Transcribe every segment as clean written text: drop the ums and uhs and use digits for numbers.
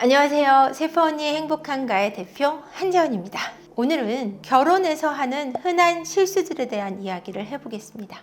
안녕하세요. 세프 언니의 행복한 가의 대표 한재원입니다. 오늘은 결혼해서 하는 흔한 실수들에 대한 이야기를 해보겠습니다.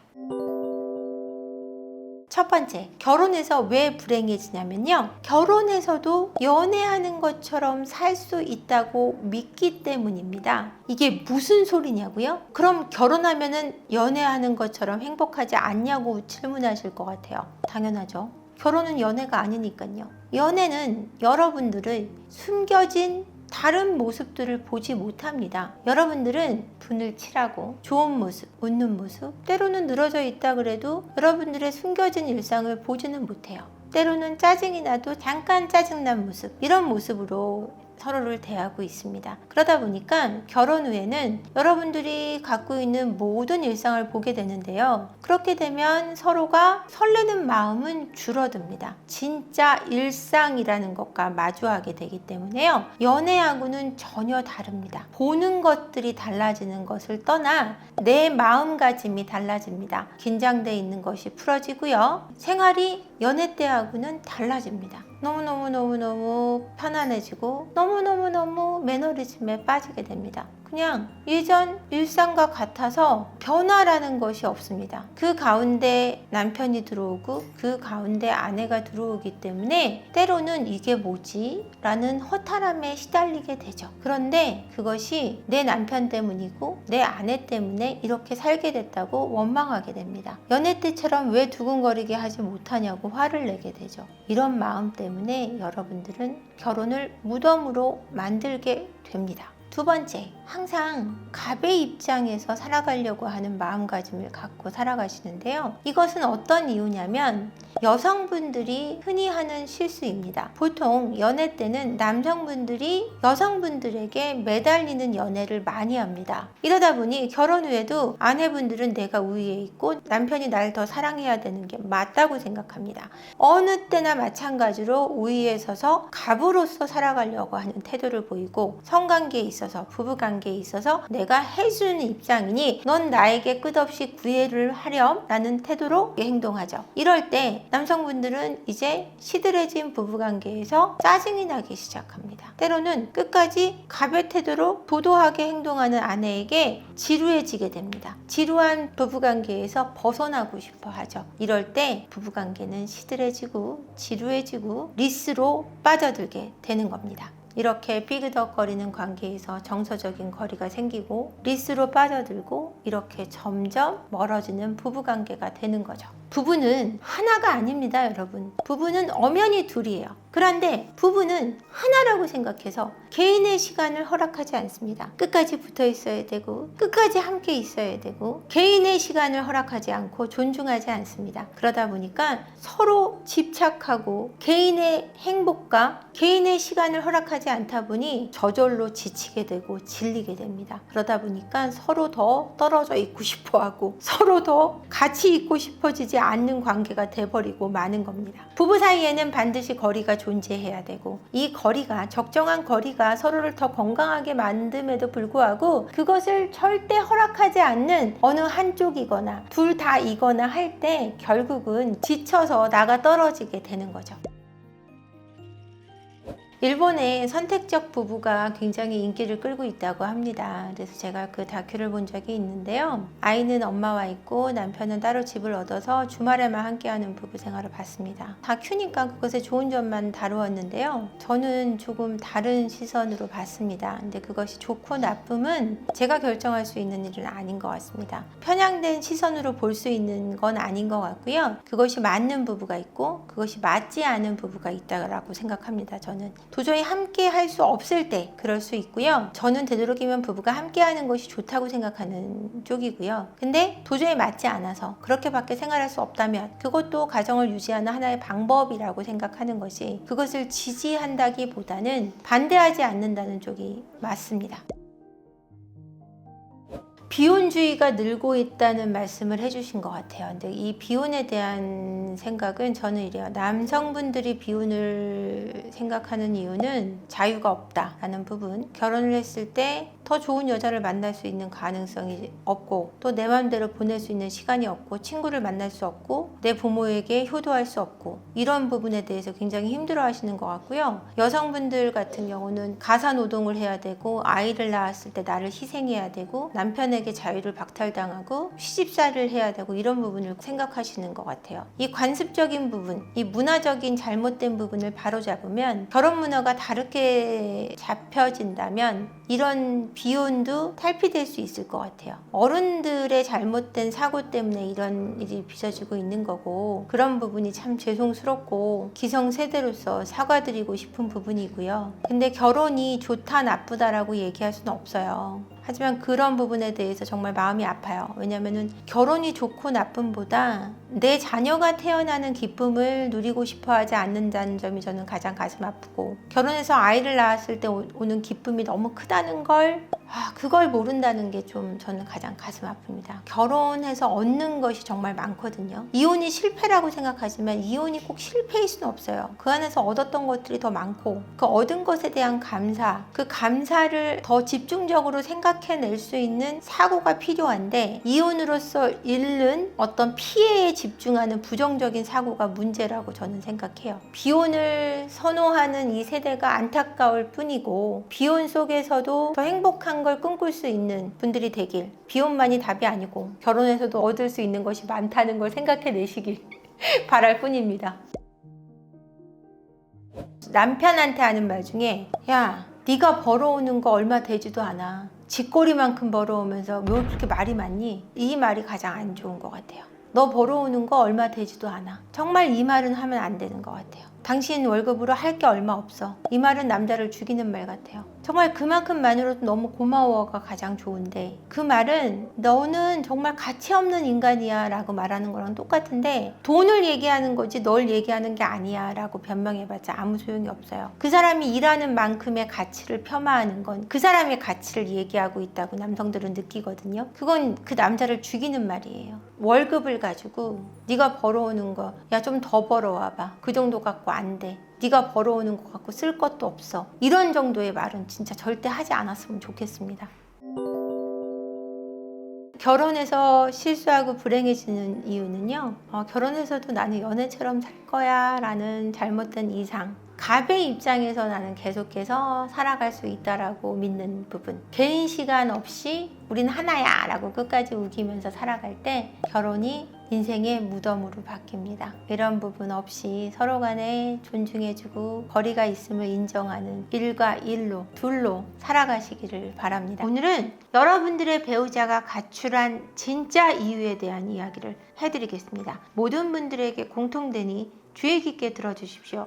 첫 번째, 결혼해서 왜 불행해지냐면요. 결혼해서도 연애하는 것처럼 살 수 있다고 믿기 때문입니다. 이게 무슨 소리냐고요? 그럼 결혼하면은 연애하는 것처럼 행복하지 않냐고 질문하실 것 같아요. 당연하죠. 결혼은 연애가 아니니까요. 연애는 여러분들의 숨겨진 다른 모습들을 보지 못합니다. 여러분들은 분을 칠하고 좋은 모습, 웃는 모습, 때로는 늘어져 있다 그래도 여러분들의 숨겨진 일상을 보지는 못해요. 때로는 짜증이 나도 잠깐 짜증난 모습, 이런 모습으로 서로를 대하고 있습니다. 그러다 보니까 결혼 후에는 여러분들이 갖고 있는 모든 일상을 보게 되는데요. 그렇게 되면 서로가 설레는 마음은 줄어듭니다. 진짜 일상이라는 것과 마주하게 되기 때문에요. 연애하고는 전혀 다릅니다. 보는 것들이 달라지는 것을 떠나 내 마음가짐이 달라집니다. 긴장돼 있는 것이 풀어지고요. 생활이 연애 때하고는 달라집니다. 너무너무 편안해지고 너무너무 매너리즘에 빠지게 됩니다. 그냥 예전 일상과 같아서 변화라는 것이 없습니다. 그 가운데 남편이 들어오고 그 가운데 아내가 들어오기 때문에 때로는 이게 뭐지? 라는 허탈함에 시달리게 되죠. 그런데 그것이 내 남편 때문이고 내 아내 때문에 이렇게 살게 됐다고 원망하게 됩니다. 연애 때처럼 왜 두근거리게 하지 못하냐고 화를 내게 되죠. 이런 마음 때문에 여러분들은 결혼을 무덤으로 만들게 됩니다. 두 번째, 항상 갑의 입장에서 살아가려고 하는 마음가짐을 갖고 살아가시는데요. 이것은 어떤 이유냐면 여성분들이 흔히 하는 실수입니다. 보통 연애 때는 남성분들이 여성분들에게 매달리는 연애를 많이 합니다. 이러다 보니 결혼 후에도 아내분들은 내가 우위에 있고 남편이 나를 더 사랑해야 되는 게 맞다고 생각합니다. 어느 때나 마찬가지로 우위에 서서 갑으로서 살아가려고 하는 태도를 보이고 성관계에 있어서 부부관계에 있어서 내가 해주는 입장이니 넌 나에게 끝없이 구애를 하렴 라는 태도로 행동하죠. 이럴 때 남성분들은 이제 시들해진 부부관계에서 짜증이 나기 시작합니다. 때로는 끝까지 갑의 태도로 도도하게 행동하는 아내에게 지루해지게 됩니다. 지루한 부부관계에서 벗어나고 싶어 하죠. 이럴 때 부부관계는 시들해지고 지루해지고 리스로 빠져들게 되는 겁니다. 이렇게 삐그덕거리는 관계에서 정서적인 거리가 생기고 리스로 빠져들고 이렇게 점점 멀어지는 부부관계가 되는 거죠. 부부는 하나가 아닙니다, 여러분. 부부는 엄연히 둘이에요. 그런데 부부는 하나라고 생각해서 개인의 시간을 허락하지 않습니다. 끝까지 붙어 있어야 되고 끝까지 함께 있어야 되고 개인의 시간을 허락하지 않고 존중하지 않습니다. 그러다 보니까 서로 집착하고 개인의 행복과 개인의 시간을 허락하지 않다 보니 저절로 지치게 되고 질리게 됩니다. 그러다 보니까 서로 더 떨어져 있고 싶어하고 서로 더 같이 있고 싶어지지 않는 관계가 돼버리고 마는 겁니다. 부부 사이에는 반드시 거리가 존재해야 되고 이 거리가 적정한 거리가 서로를 더 건강하게 만듦에도 불구하고 그것을 절대 허락하지 않는 어느 한쪽이거나 둘 다이거나 할 때 결국은 지쳐서 나가 떨어지게 되는 거죠. 일본의 선택적 부부가 굉장히 인기를 끌고 있다고 합니다. 그래서 제가 그 다큐를 본 적이 있는데요. 아이는 엄마와 있고 남편은 따로 집을 얻어서 주말에만 함께하는 부부 생활을 봤습니다. 다큐니까 그것의 좋은 점만 다루었는데요. 저는 조금 다른 시선으로 봤습니다. 근데 그것이 좋고 나쁨은 제가 결정할 수 있는 일은 아닌 것 같습니다. 편향된 시선으로 볼 수 있는 건 아닌 것 같고요. 그것이 맞는 부부가 있고 그것이 맞지 않은 부부가 있다고 생각합니다. 저는 도저히 함께 할 수 없을 때 그럴 수 있고요. 저는 되도록이면 부부가 함께 하는 것이 좋다고 생각하는 쪽이고요. 근데 도저히 맞지 않아서 그렇게밖에 생활할 수 없다면 그것도 가정을 유지하는 하나의 방법이라고 생각하는 것이 그것을 지지한다기보다는 반대하지 않는다는 쪽이 맞습니다. 비혼주의가 늘고 있다는 말씀을 해주신 것 같아요. 근데 이 비혼에 대한 생각은 저는 이래요. 남성분들이 비혼을 생각하는 이유는 자유가 없다라는 부분, 결혼을 했을 때 더 좋은 여자를 만날 수 있는 가능성이 없고, 또 내 마음대로 보낼 수 있는 시간이 없고, 친구를 만날 수 없고, 내 부모에게 효도할 수 없고, 이런 부분에 대해서 굉장히 힘들어 하시는 것 같고요. 여성분들 같은 경우는 가사 노동을 해야 되고, 아이를 낳았을 때 나를 희생해야 되고, 남편에게 자유를 박탈당하고 시집살이를 해야 되고, 이런 부분을 생각하시는 것 같아요. 이 관습적인 부분, 이 문화적인 잘못된 부분을 바로잡으면, 결혼 문화가 다르게 잡혀진다면 이런 비혼도 탈피될 수 있을 것 같아요. 어른들의 잘못된 사고 때문에 이런 일이 빚어지고 있는 거고, 그런 부분이 참 죄송스럽고 기성세대로서 사과드리고 싶은 부분이고요. 근데 결혼이 좋다 나쁘다라고 얘기할 수는 없어요. 하지만 그런 부분에 대해서 정말 마음이 아파요. 왜냐면은 결혼이 좋고 나쁨보다 내 자녀가 태어나는 기쁨을 누리고 싶어 하지 않는다는 점이 저는 가장 가슴 아프고, 결혼해서 아이를 낳았을 때 오는 기쁨이 너무 크다는 걸, 그걸 모른다는 게 좀 저는 가장 가슴 아픕니다. 결혼해서 얻는 것이 정말 많거든요. 이혼이 실패라고 생각하지만 이혼이 꼭 실패일 수는 없어요. 그 안에서 얻었던 것들이 더 많고, 그 얻은 것에 대한 감사, 그 감사를 더 집중적으로 생각해낼 수 있는 사고가 필요한데, 이혼으로서 잃는 어떤 피해에 집중하는 부정적인 사고가 문제라고 저는 생각해요. 비혼을 선호하는 이 세대가 안타까울 뿐이고, 비혼 속에서도 더 행복한 걸 꿈꿀 수 있는 분들이 되길, 비혼만이 답이 아니고 결혼해서도 얻을 수 있는 것이 많다는 걸 생각해내시길 바랄 뿐입니다. 남편한테 하는 말 중에, 야, 네가 벌어오는 거 얼마 되지도 않아. 쥐꼬리만큼 벌어오면서 왜 그렇게 말이 많니? 이 말이 가장 안 좋은 것 같아요. 너 벌어오는 거 얼마 되지도 않아. 정말 이 말은 하면 안 되는 것 같아요. 당신 월급으로 할 게 얼마 없어. 이 말은 남자를 죽이는 말 같아요. 정말 그만큼만으로도 너무 고마워가 가장 좋은데, 그 말은 너는 정말 가치 없는 인간이야 라고 말하는 거랑 똑같은데, 돈을 얘기하는 거지 널 얘기하는 게 아니야 라고 변명해봤자 아무 소용이 없어요. 그 사람이 일하는 만큼의 가치를 폄하하는 건 그 사람의 가치를 얘기하고 있다고 남성들은 느끼거든요. 그건 그 남자를 죽이는 말이에요. 월급을 가지고 네가 벌어오는 거, 야, 좀 더 벌어와봐. 그 정도 갖고 안 돼. 네가 벌어오는 거 갖고 쓸 것도 없어. 이런 정도의 말은 진짜 절대 하지 않았으면 좋겠습니다. 결혼해서 실수하고 불행해지는 이유는요, 결혼해서도 나는 연애처럼 살 거야 라는 잘못된 이상, 갑의 입장에서 나는 계속해서 살아갈 수 있다라고 믿는 부분, 개인 시간 없이 우린 하나야 라고 끝까지 우기면서 살아갈 때 결혼이 인생의 무덤으로 바뀝니다. 이런 부분 없이 서로 간에 존중해주고 거리가 있음을 인정하는 일과 일로, 둘로 살아가시기를 바랍니다. 오늘은 여러분들의 배우자가 가출한 진짜 이유에 대한 이야기를 해드리겠습니다. 모든 분들에게 공통되니 주의 깊게 들어주십시오.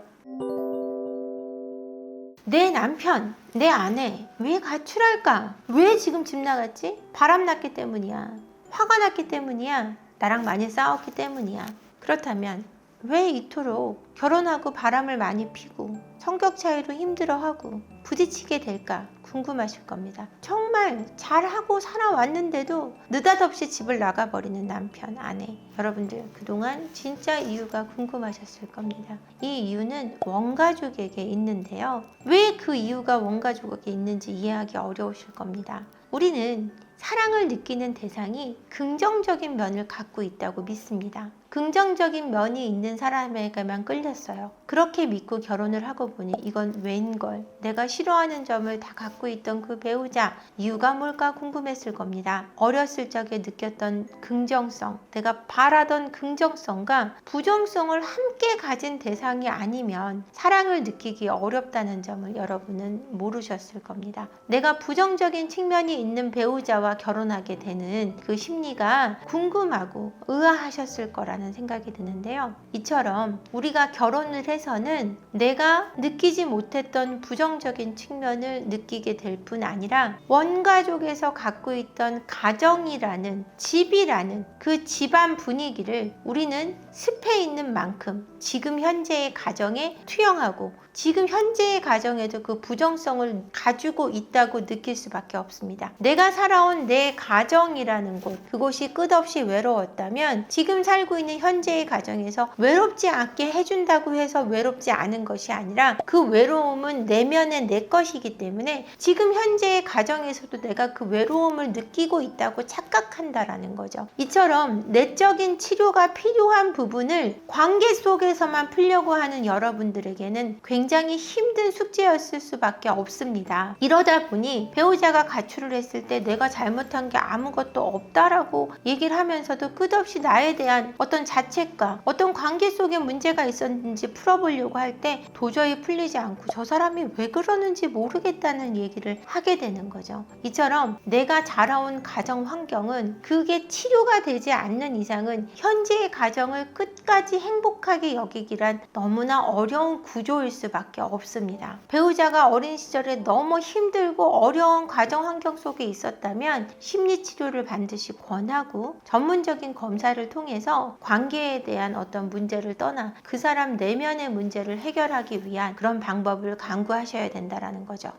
내 남편, 내 아내 왜 가출할까? 왜 지금 집 나갔지? 바람났기 때문이야. 화가 났기 때문이야. 나랑 많이 싸웠기 때문이야. 그렇다면 왜 이토록 결혼하고 바람을 많이 피고 성격 차이로 힘들어하고 부딪히게 될까 궁금하실 겁니다. 정말 잘하고 살아왔는데도 느닷없이 집을 나가버리는 남편, 아내, 여러분들 그동안 진짜 이유가 궁금하셨을 겁니다. 이 이유는 원가족에게 있는데요. 왜 그 이유가 원가족에게 있는지 이해하기 어려우실 겁니다. 우리는 사랑을 느끼는 대상이 긍정적인 면을 갖고 있다고 믿습니다. 긍정적인 면이 있는 사람에게만 끌렸어요. 그렇게 믿고 결혼을 하고 보니 이건 웬걸, 내가 싫어하는 점을 다 갖고 있던 그 배우자, 이유가 뭘까 궁금했을 겁니다. 어렸을 적에 느꼈던 긍정성, 내가 바라던 긍정성과 부정성을 함께 가진 대상이 아니면 사랑을 느끼기 어렵다는 점을 여러분은 모르셨을 겁니다. 내가 부정적인 측면이 있는 배우자와 결혼하게 되는 그 심리가 궁금하고 의아하셨을 거라는 생각이 드는데요. 이처럼 우리가 결혼을 해서는 내가 느끼지 못했던 부정적인 측면을 느끼게 될 뿐 아니라 원가족에서 갖고 있던 가정이라는, 집이라는 그 집안 분위기를 우리는 습해 있는 만큼 지금 현재의 가정에 투영하고 지금 현재의 가정에도 그 부정성을 가지고 있다고 느낄 수밖에 없습니다. 내가 살아온 내 가정이라는 곳, 그곳이 끝없이 외로웠다면 지금 살고 있는 있는 현재의 가정에서 외롭지 않게 해준다고 해서 외롭지 않은 것이 아니라 그 외로움은 내면의 내 것이기 때문에 지금 현재의 가정에서도 내가 그 외로움을 느끼고 있다고 착각한다라는 거죠. 이처럼 내적인 치료가 필요한 부분을 관계 속에서만 풀려고 하는 여러분들에게는 굉장히 힘든 숙제였을 수밖에 없습니다. 이러다 보니 배우자가 가출을 했을 때 내가 잘못한 게 아무것도 없다라고 얘기를 하면서도 끝없이 나에 대한 어떤 자책과 어떤 관계 속에 문제가 있었는지 풀어보려고 할 때 도저히 풀리지 않고 저 사람이 왜 그러는지 모르겠다는 얘기를 하게 되는 거죠. 이처럼 내가 자라온 가정 환경은 그게 치료가 되지 않는 이상은 현재의 가정을 끝까지 행복하게 여기기란 너무나 어려운 구조일 수밖에 없습니다. 배우자가 어린 시절에 너무 힘들고 어려운 가정 환경 속에 있었다면 심리치료를 반드시 권하고 전문적인 검사를 통해서 관계에 대한 어떤 문제를 떠나 그 사람 내면의 문제를 해결하기 위한 그런 방법을 강구하셔야 된다는 거죠.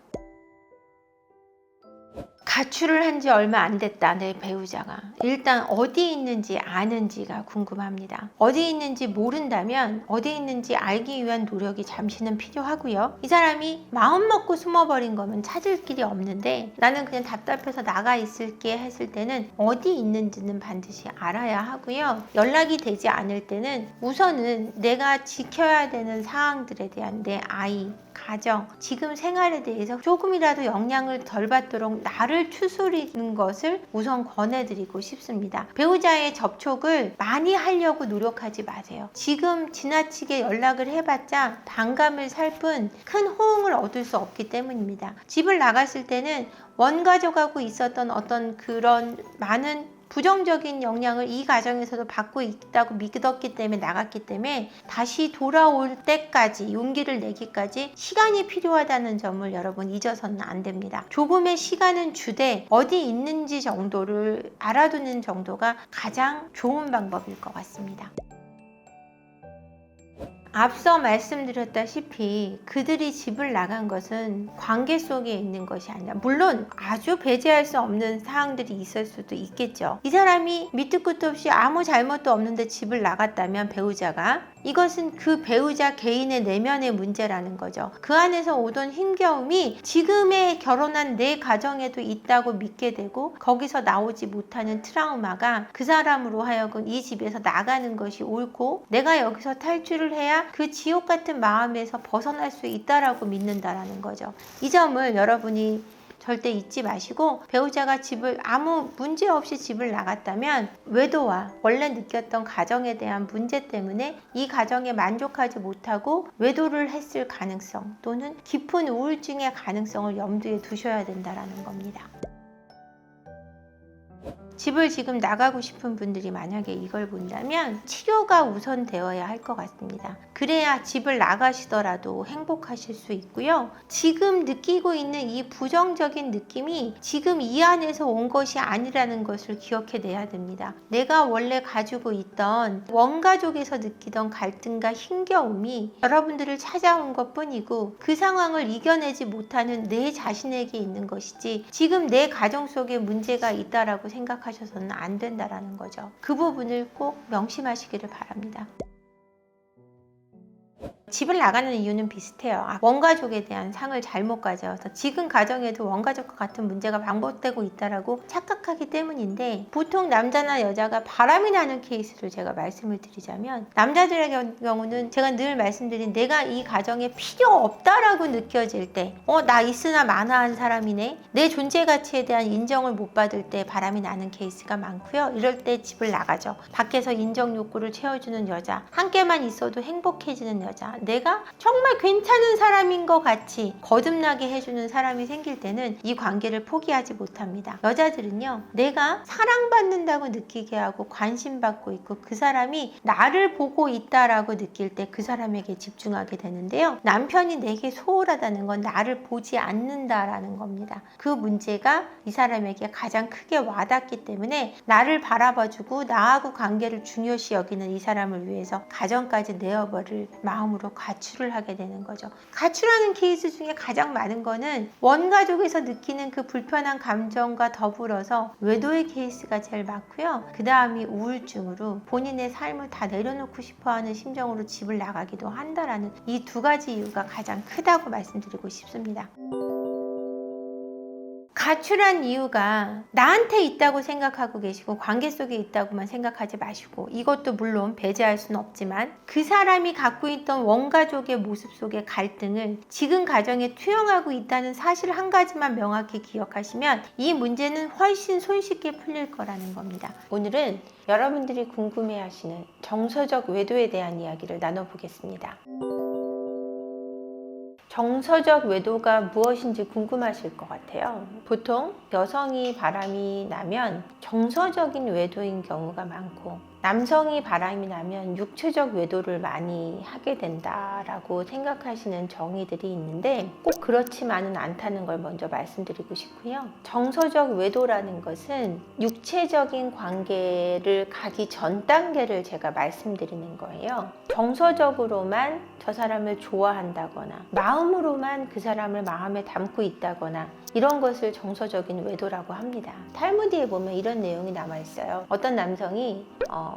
가출을 한 지 얼마 안 됐다, 내 배우자가. 일단 어디 있는지 아는지가 궁금합니다. 어디 있는지 모른다면 어디 있는지 알기 위한 노력이 잠시는 필요하고요. 이 사람이 마음 먹고 숨어버린 거면 찾을 길이 없는데 나는 그냥 답답해서 나가 있을게 했을 때는 어디 있는지는 반드시 알아야 하고요. 연락이 되지 않을 때는 우선은 내가 지켜야 되는 사항들에 대한 내 아이, 가정, 지금 생활에 대해서 조금이라도 영향을 덜 받도록 나를 추스리는 것을 우선 권해드리고 싶습니다. 배우자의 접촉을 많이 하려고 노력하지 마세요. 지금 지나치게 연락을 해봤자 반감을 살 뿐 큰 호응을 얻을 수 없기 때문입니다. 집을 나갔을 때는 원가족하고 있었던 어떤 그런 많은 부정적인 영향을 이 가정에서도 받고 있다고 믿었기 때문에 나갔기 때문에 다시 돌아올 때까지 용기를 내기까지 시간이 필요하다는 점을 여러분 잊어서는 안 됩니다. 조금의 시간은 주되 어디 있는지 정도를 알아두는 정도가 가장 좋은 방법일 것 같습니다. 앞서 말씀드렸다시피 그들이 집을 나간 것은 관계 속에 있는 것이 아니라, 물론 아주 배제할 수 없는 사항들이 있을 수도 있겠죠. 이 사람이 밑도 끝도 없이 아무 잘못도 없는데 집을 나갔다면 배우자가, 이것은 그 배우자 개인의 내면의 문제라는 거죠. 그 안에서 오던 힘겨움이 지금의 결혼한 내 가정에도 있다고 믿게 되고 거기서 나오지 못하는 트라우마가 그 사람으로 하여금 이 집에서 나가는 것이 옳고 내가 여기서 탈출을 해야 그 지옥 같은 마음에서 벗어날 수 있다라고 믿는다라는 거죠. 이 점을 여러분이 절대 잊지 마시고, 배우자가 집을 아무 문제 없이 집을 나갔다면 외도와 원래 느꼈던 가정에 대한 문제 때문에 이 가정에 만족하지 못하고 외도를 했을 가능성 또는 깊은 우울증의 가능성을 염두에 두셔야 된다는 겁니다. 집을 지금 나가고 싶은 분들이 만약에 이걸 본다면 치료가 우선되어야 할 것 같습니다. 그래야 집을 나가시더라도 행복하실 수 있고요. 지금 느끼고 있는 이 부정적인 느낌이 지금 이 안에서 온 것이 아니라는 것을 기억해내야 됩니다. 내가 원래 가지고 있던 원가족에서 느끼던 갈등과 힘겨움이 여러분들을 찾아온 것 뿐이고 그 상황을 이겨내지 못하는 내 자신에게 있는 것이지 지금 내 가정 속에 문제가 있다라고 생각하셔서는 안 된다라는 거죠. 그 부분을 꼭 명심하시기를 바랍니다. 집을 나가는 이유는 비슷해요. 원가족에 대한 상을 잘못 가져와서 지금 가정에도 원가족과 같은 문제가 반복되고 있다라고 착각하기 때문인데, 보통 남자나 여자가 바람이 나는 케이스를 제가 말씀을 드리자면, 남자들의 경우는 제가 늘 말씀드린 내가 이 가정에 필요 없다라고 느껴질 때 나 있으나 마나한 사람이네, 내 존재 가치에 대한 인정을 못 받을 때 바람이 나는 케이스가 많고요. 이럴 때 집을 나가죠. 밖에서 인정 욕구를 채워주는 여자, 함께만 있어도 행복해지는 여자, 내가 정말 괜찮은 사람인 것 같이 거듭나게 해주는 사람이 생길 때는 이 관계를 포기하지 못합니다. 여자들은요, 내가 사랑받는다고 느끼게 하고 관심받고 있고 그 사람이 나를 보고 있다라고 느낄 때 그 사람에게 집중하게 되는데요, 남편이 내게 소홀하다는 건 나를 보지 않는다라는 겁니다. 그 문제가 이 사람에게 가장 크게 와닿기 때문에 나를 바라봐주고 나하고 관계를 중요시 여기는 이 사람을 위해서 가정까지 내어버릴 마음으로 이상으로 가출을 하게 되는 거죠. 가출하는 케이스 중에 가장 많은 거는 원가족에서 느끼는 그 불편한 감정과 더불어서 외도의 케이스가 제일 많고요. 그 다음이 우울증으로 본인의 삶을 다 내려놓고 싶어하는 심정으로 집을 나가기도 한다라는 이 두 가지 이유가 가장 크다고 말씀드리고 싶습니다. 가출한 이유가 나한테 있다고 생각하고 계시고 관계 속에 있다고만 생각하지 마시고, 이것도 물론 배제할 수는 없지만 그 사람이 갖고 있던 원가족의 모습 속의 갈등을 지금 가정에 투영하고 있다는 사실 한 가지만 명확히 기억하시면 이 문제는 훨씬 손쉽게 풀릴 거라는 겁니다. 오늘은 여러분들이 궁금해하시는 정서적 외도에 대한 이야기를 나눠보겠습니다. 정서적 외도가 무엇인지 궁금하실 것 같아요. 보통 여성이 바람이 나면 정서적인 외도인 경우가 많고, 남성이 바람이 나면 육체적 외도를 많이 하게 된다라고 생각하시는 정의들이 있는데 꼭 그렇지만은 않다는 걸 먼저 말씀드리고 싶고요. 정서적 외도라는 것은 육체적인 관계를 가기 전 단계를 제가 말씀드리는 거예요. 정서적으로만 저 사람을 좋아한다거나 마음으로만 그 사람을 마음에 담고 있다거나 이런 것을 정서적인 외도라고 합니다. 탈무드에 보면 이런 내용이 남아 있어요. 어떤 남성이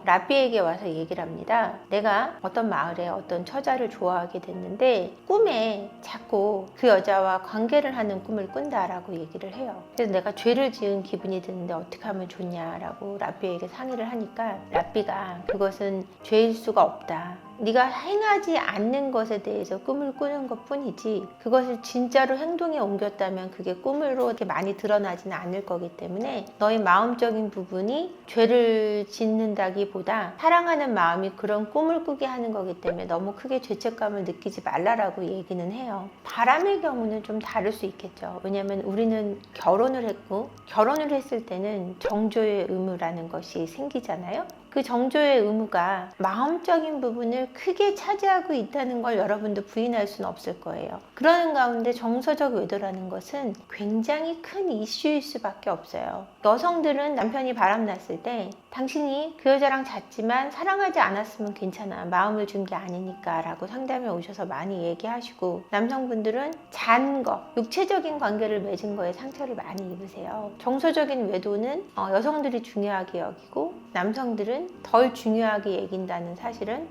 라비에게 와서 얘기를 합니다. 내가 어떤 마을에 어떤 처자를 좋아하게 됐는데 꿈에 자꾸 그 여자와 관계를 하는 꿈을 꾼다라고 얘기를 해요. 그래서 내가 죄를 지은 기분이 드는데 어떻게 하면 좋냐라고 라비에게 상의를 하니까 라비가 그것은 죄일 수가 없다. 네가 행하지 않는 것에 대해서 꿈을 꾸는 것 뿐이지 그것을 진짜로 행동에 옮겼다면 그게 꿈으로 이렇게 많이 드러나지는 않을 거기 때문에 너의 마음적인 부분이 죄를 짓는다기보다 사랑하는 마음이 그런 꿈을 꾸게 하는 거기 때문에 너무 크게 죄책감을 느끼지 말라라고 얘기는 해요. 바람의 경우는 좀 다를 수 있겠죠. 왜냐하면 우리는 결혼을 했고, 결혼을 했을 때는 정조의 의무라는 것이 생기잖아요. 그 정조의 의무가 마음적인 부분을 크게 차지하고 있다는 걸 여러분도 부인할 수는 없을 거예요. 그러는 가운데 정서적 외도라는 것은 굉장히 큰 이슈일 수밖에 없어요. 여성들은 남편이 바람났을 때 당신이 그 여자랑 잤지만 사랑하지 않았으면 괜찮아, 마음을 준 게 아니니까 라고 상담에 오셔서 많이 얘기하시고, 남성분들은 잔 거, 육체적인 관계를 맺은 거에 상처를 많이 입으세요. 정서적인 외도는 여성들이 중요하게 여기고 남성들은 덜 중요하게 여긴다는 사실은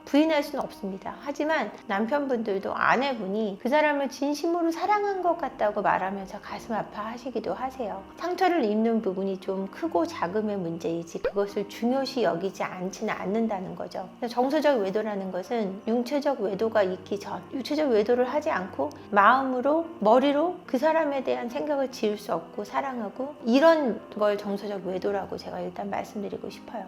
부인할 수는 없습니다. 하지만 남편분들도 아내분이 그 사람을 진심으로 사랑한 것 같다고 말하면서 가슴 아파하시기도 하세요. 상처를 입는 부분이 좀 크고 작음의 문제이지 그것을 중요시 여기지 않지는 않는다는 거죠. 정서적 외도라는 것은 육체적 외도가 있기 전, 육체적 외도를 하지 않고 마음으로, 머리로 그 사람에 대한 생각을 지을 수 없고 사랑하고, 이런 걸 정서적 외도라고 제가 일단 말씀드리고 싶어요.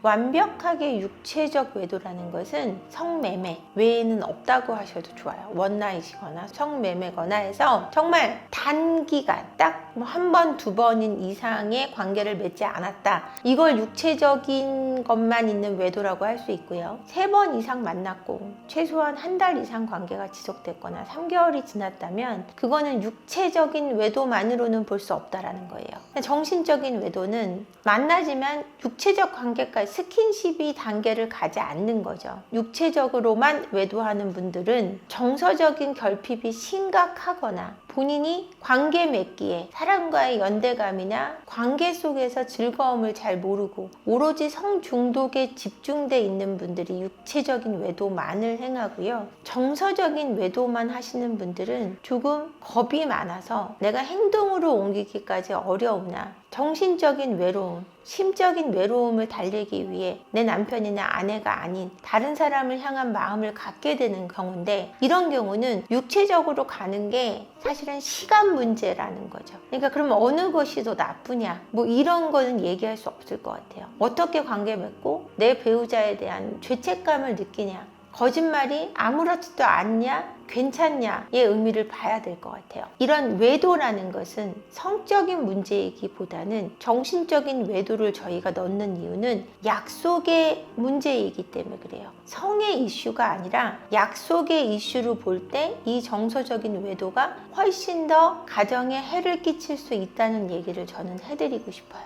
완벽하게 육체적 외도라는 것은 성매매 외에는 없다고 하셔도 좋아요. 원나잇이거나 성매매거나 해서 정말 단기간 딱 한 번, 두 번인 이상의 관계를 맺지 않았다. 이걸 육체적인 것만 있는 외도라고 할 수 있고요. 3번 이상 만났고 최소한 한 달 이상 관계가 지속됐거나 3개월이 지났다면 그거는 육체적인 외도만으로는 볼 수 없다라는 거예요. 정신적인 외도는 만나지만 육체적 관계까지 스킨십이 단계를 가지 않는 거죠. 육체적으로만 외도하는 분들은 정서적인 결핍이 심각하거나 본인이 관계 맺기에 사람과의 연대감이나 관계 속에서 즐거움을 잘 모르고 오로지 성중독에 집중돼 있는 분들이 육체적인 외도만을 행하고요. 정서적인 외도만 하시는 분들은 조금 겁이 많아서 내가 행동으로 옮기기까지 어려우나 정신적인 외로움, 심적인 외로움을 달래기 위해 내 남편이나 아내가 아닌 다른 사람을 향한 마음을 갖게 되는 경우인데, 이런 경우는 육체적으로 가는 게 사실은 시간 문제라는 거죠. 그러니까 그러면 어느 것이 더 나쁘냐, 이런 거는 얘기할 수 없을 것 같아요. 어떻게 관계 맺고 내 배우자에 대한 죄책감을 느끼냐, 거짓말이 아무렇지도 않냐, 괜찮냐의 의미를 봐야 될 것 같아요. 이런 외도라는 것은 성적인 문제이기보다는 정신적인 외도를 저희가 넣는 이유는 약속의 문제이기 때문에 그래요. 성의 이슈가 아니라 약속의 이슈로 볼 때 이 정서적인 외도가 훨씬 더 가정에 해를 끼칠 수 있다는 얘기를 저는 해드리고 싶어요.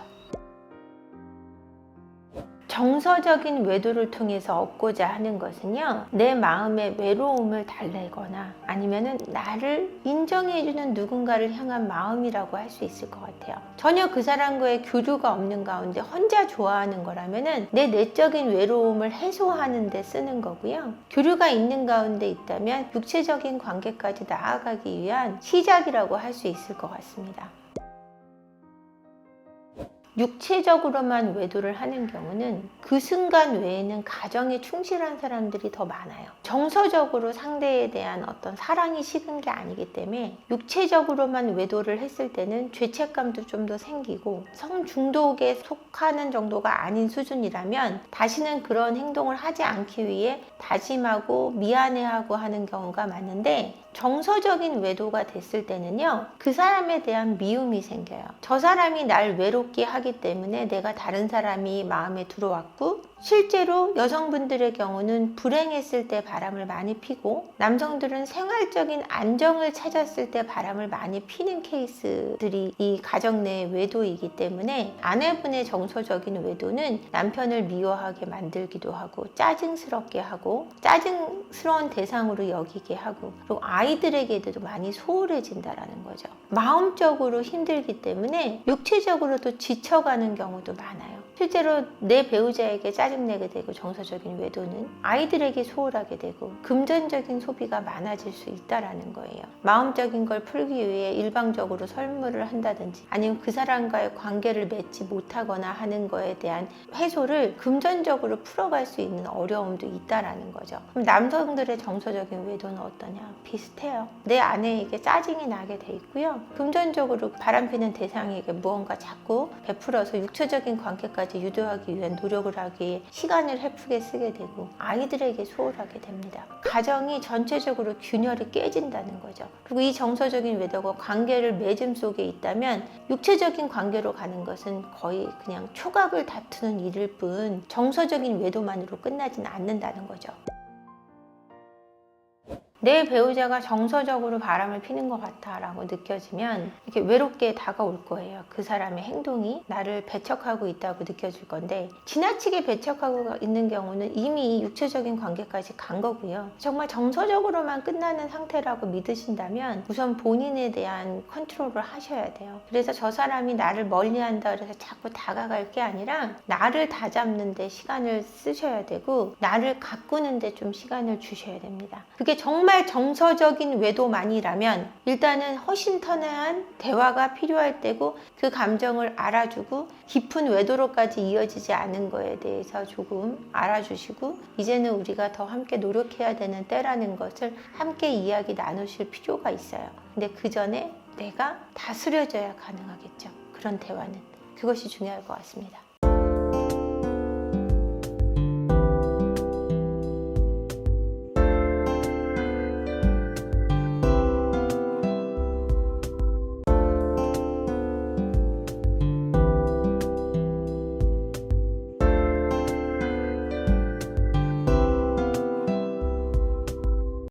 정서적인 외도를 통해서 얻고자 하는 것은요, 내 마음의 외로움을 달래거나 아니면은 나를 인정해주는 누군가를 향한 마음이라고 할 수 있을 것 같아요. 전혀 그 사람과의 교류가 없는 가운데 혼자 좋아하는 거라면은 내 내적인 외로움을 해소하는 데 쓰는 거고요. 교류가 있는 가운데 있다면 육체적인 관계까지 나아가기 위한 시작이라고 할 수 있을 것 같습니다. 육체적으로만 외도를 하는 경우는 그 순간 외에는 가정에 충실한 사람들이 더 많아요. 정서적으로 상대에 대한 어떤 사랑이 식은 게 아니기 때문에 육체적으로만 외도를 했을 때는 죄책감도 좀 더 생기고 성중독에 속하는 정도가 아닌 수준이라면 다시는 그런 행동을 하지 않기 위해 다짐하고 미안해하고 하는 경우가 많은데, 정서적인 외도가 됐을 때는요, 그 사람에 대한 미움이 생겨요. 저 사람이 날 외롭게 하기 때문에 내가 다른 사람이 마음에 들어왔고, 실제로 여성분들의 경우는 불행했을 때 바람을 많이 피고, 남성들은 생활적인 안정을 찾았을 때 바람을 많이 피는 케이스들이 이 가정 내 외도이기 때문에, 아내분의 정서적인 외도는 남편을 미워하게 만들기도 하고, 짜증스럽게 하고, 짜증스러운 대상으로 여기게 하고, 그리고 아이들에게도 많이 소홀해진다라는 거죠. 마음적으로 힘들기 때문에 육체적으로도 지쳐가는 경우도 많아요. 실제로 내 배우자에게 짜증내게 되고 정서적인 외도는 아이들에게 소홀하게 되고 금전적인 소비가 많아질 수 있다라는 거예요. 마음적인 걸 풀기 위해 일방적으로 설물을 한다든지 아니면 그 사람과의 관계를 맺지 못하거나 하는 거에 대한 해소를 금전적으로 풀어갈 수 있는 어려움도 있다라는 거죠. 그럼 남성들의 정서적인 외도는 어떠냐? 비슷해요. 내 아내에게 짜증이 나게 돼 있고요. 금전적으로 바람피는 대상에게 무언가 자꾸 베풀어서 육체적인 관계까지 유도하기 위한 노력을 하기 위해 시간을 헤프게 쓰게 되고 아이들에게 소홀하게 됩니다. 가정이 전체적으로 균열이 깨진다는 거죠. 그리고 이 정서적인 외도가 관계를 맺음 속에 있다면 육체적인 관계로 가는 것은 거의 그냥 초각을 다투는 일일 뿐 정서적인 외도만으로 끝나진 않는다는 거죠. 내 배우자가 정서적으로 바람을 피는 것 같아 라고 느껴지면 이렇게 외롭게 다가올 거예요. 그 사람의 행동이 나를 배척하고 있다고 느껴질 건데, 지나치게 배척하고 있는 경우는 이미 육체적인 관계까지 간 거고요. 정말 정서적으로만 끝나는 상태라고 믿으신다면 우선 본인에 대한 컨트롤을 하셔야 돼요. 그래서 저 사람이 나를 멀리한다 그래서 자꾸 다가갈 게 아니라 나를 다잡는 데 시간을 쓰셔야 되고 나를 가꾸는 데 좀 시간을 주셔야 됩니다. 그게 정말 정서적인 외도만이라면 일단은 허심탄회한 대화가 필요할 때고, 그 감정을 알아주고 깊은 외도로까지 이어지지 않은 거에 대해서 조금 알아주시고 이제는 우리가 더 함께 노력해야 되는 때라는 것을 함께 이야기 나누실 필요가 있어요. 근데 그 전에 내가 다스려져야 가능하겠죠. 그런 대화는 그것이 중요할 것 같습니다.